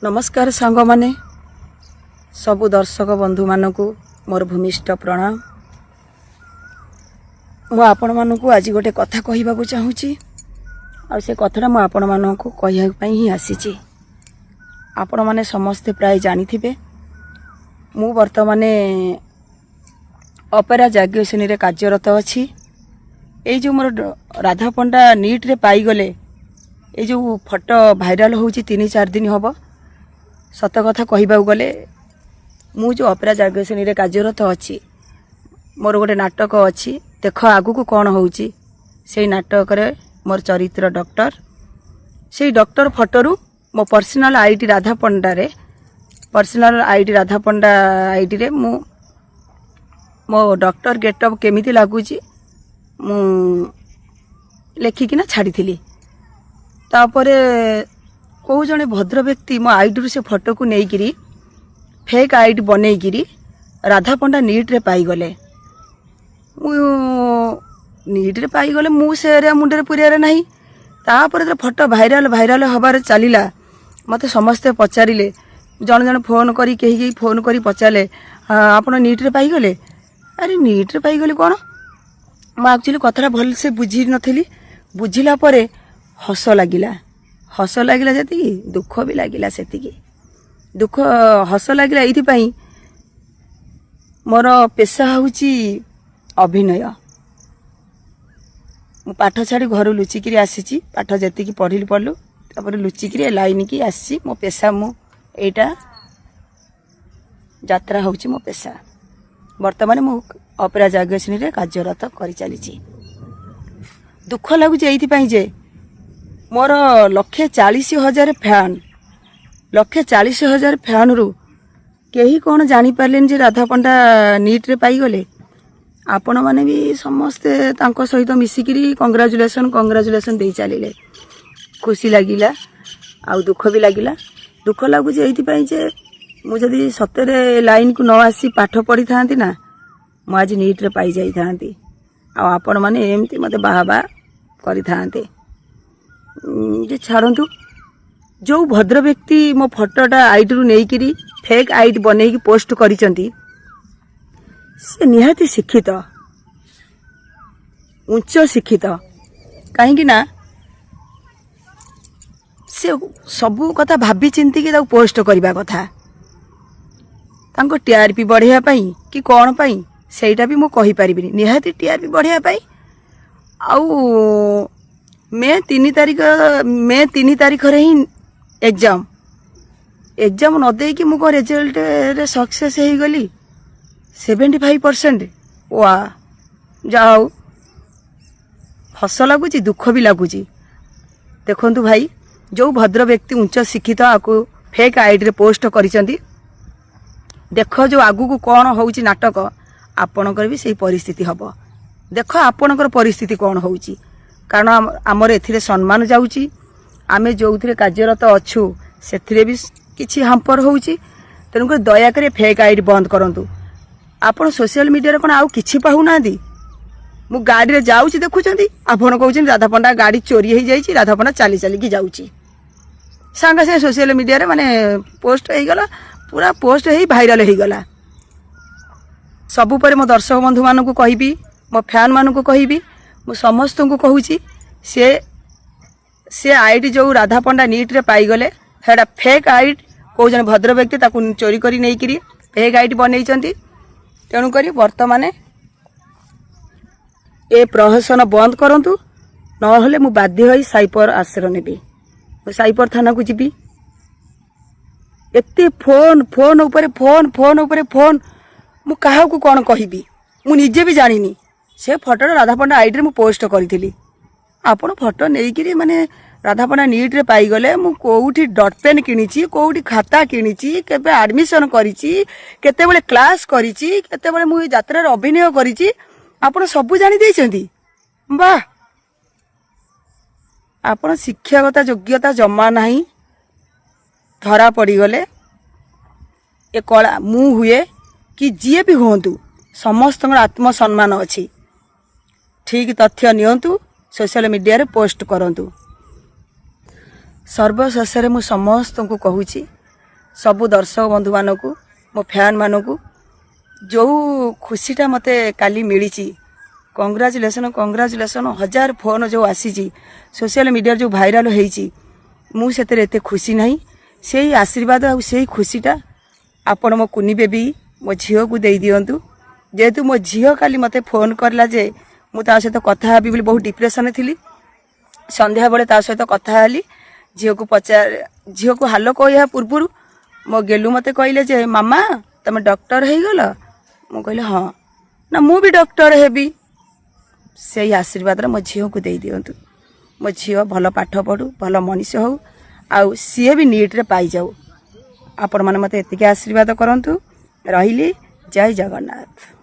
नमस्कार सांग माने सबु दर्शक बंधु मानक मोर भूमिष्ठ प्रणाम। मु आपण मानक आज गोटे कथा कहवाक चाहूँगी आ से कथाटा मु आपण मानक कहवाई ही आसी। आपण माने समस्ते प्राय जानी मु वर्तमाने अपेरा जाग्यश्रेणी रे कार्यरत अच्छी। ये जो मोर राधा पंडा नीट रे पाईगले ये जो फोटो भाइराल होची 3-4 दिन हम सत कथा कहवाक गले मु जो अपेरा जाग्यश्रेणी रे कार्यरत अच्छी मोर गोटे नाटक अच्छी। देख आगु को कौन होची से नाटक रे मोर चरित्र डॉक्टर से डॉक्टर फोटोरू मो पर्सनल आईडी राधा पंडा रे पर्सनल आईडी राधा पंडा आईडी रे मु मो डॉक्टर गेटअप केमिति लागुची मु लेखिकिना छाड़ी तापरे कौ जड़े भद्र व्यक्ति मो आईडी से फोटो को नहीं फेक आईडी बनईकिरी राधा पंडा नीट रे पाईगले मु नीट रे पाईगले मु से मुंडे पुरियारे नहीं। तापर फोटो भाइराल हबार चलला मते समस्ते पचारे जन जन फोन करी कहीं फोन करी पचारे आप नीट रे पाईगले। अरे नीट रे पाईगले कौन मु एक्चुअली कथा भल से बुझी नथिली। बुझिला परे हस लगिला सेतिकी दुख भी लगिला सेतिकी दुख हस लगिला एइथिपाई मोर पेशा होची अभिनय। मु पाठ छाड़ी घर लुचिकी आसी पाठ जी पढ़लु तापर लुचिकी लाइन की आसी मो पेशा मु एटा यात्रा होची मो पेशा। वर्तमान मु अपेरा जाग्यश्रेणी रे कार्यरत करि चली। दुख लगुच एइथिपाई जे मोर 140,000 फैन 140,000 फैन रु केही कौन जानी पारलेन जे राधा पंडा नीट रे पाईगले। आपण माने भी समस्ते तांको सहित मिसिकिरी कंग्राचुलेसन दे चलिले। खुशी लगिला आ दुख भी लगिला। दुख लगुच एइथिपाई जे मु जदि सतरे लाइन को न आसी पाठ पढ़ी थांती ना मु आज नीट रे पाई जाई थांती आ आपण माने एमती मते बाहा करि थांते। जे छाड़ू जो भद्र व्यक्ति मो फोटोटा आईडी रु नहीं फेक आईडी बनई पोस्ट करिसंती से निहाती शिक्षित उच्च शिक्षित कहीं ना से सबू कथा भाभी चिंती कि पोस्ट करवा कथा तांको टीआरपी बढ़िया पाई कि कौन पाई सेटा भी मु कहि परिबिनी। निहाती टीआरपी बढ़िया पाई आउ मे 3 तारीख रे ही एग्जाम न दे कि मु रिजल्ट रे सक्सेस हो गली 75%। वाह जाओ हस लगुच दुख भी लगुच। देखंतु भाई जो भद्र व्यक्ति उच्च शिक्षित आपको फेक आईडी रे पोस्ट करिसंती देख जो आगु को कौन होउची नाटक आपणकर भी सही परिस्थिति हबो। देख आपणकर परिस्थिति कौन होउची कारण आमर एथिरे सम्मान जाउची आमे जोउथिरे कार्यरत अछु सेथिरे भी किछि हाम्पर होउची। तेणुक दया करे फेक आईडी बंद करंतु। आपण सोशल मीडिया रे कोन आउ किछि पाहु नांदी मु गाड़ी रे जाउची देखुचंती आपण कहउछन राधा पंडा गाड़ी चोरी हो जाइछि राधा पंडा चली की जाउची सांगा से सोशल मीडिया रे माने पोस्ट हो गला पूरा पोस्ट ही भाइराल हो गला। सबु पर मो दर्शक बंधु मानन को कहिबी मो फैन मानन को कहिबी मु समस्त को कहूची से आईडी जो राधा पंडा नीट रे पाईगले हेडा फेक आईडी को जन भद्र व्यक्ति ताकू चोरी करी नहीं करी फेक आईडी बनईचंती। तेणु करी वर्तमान ए प्रहसन बंद करंतु नहले मु बाध्य होई साइपर आश्रय नेबी साइपर थाना को जीबी। एते फोन ऊपर फोन मु काहा को कोन कहिबी मु निजे भी जानिनी। से फोटो राधा पंडा आईडी मु पोस्ट करी आपण फोटो नहीं माने राधा पंडा नीट रे पाईगले मु कोउठी डॉट पेन किनिची कोउठी खाता किनिची केबे एडमिशन करिची केते बेले क्लास करिची केते बेले मु यात्रा रे अभिनय करिची आपण सब जानि देइछंती। वाह आपण शिक्षागत योग्यता जमा नहीं धरा पड़ीगले ए कला मु हुए कि जी भी हुंतु समस्त आत्मसम्मान अच्छी। ठीक तथ्य नियंतु सोशल मीडिया रे पोस्ट करंतु। सर्वशेष मु समस्त को कहूची सबु दर्शक बंधु मानक मो फैन मानक जो खुशीटा मते काली मिली कंग्राचुलेसन कंग्राचुलेसन 1000 फोन जो आसी सोशल मीडिया जो भाइराल होती मुझे एते खुशी नहीं से आशीर्वाद आ से खुशीटा आपण मो कुनी बेबी मो झील को दे दिंतु जेहेतु मो झील काली मते फोन करला जे मु ता सहित कथा हेबी बोली बहुत डिप्रेशन थी संध्या बेले ता सहित कथा हेली झील को पचार झील को हाल कह पूर्व मो गेलु मते कहले जे मामा तमे डॉक्टर हो गल मु कहले हाँ ना मु भी डॉक्टर हेबी से आशीर्वाद मो झील को दे दिंतु मो झील भल पाठ पढ़ू भल मनीष हो आउ सी भी नीट रे पाई जाऊ आपण माने मते एतिके आशीर्वाद करंतु रहिली जय जगन्नाथ।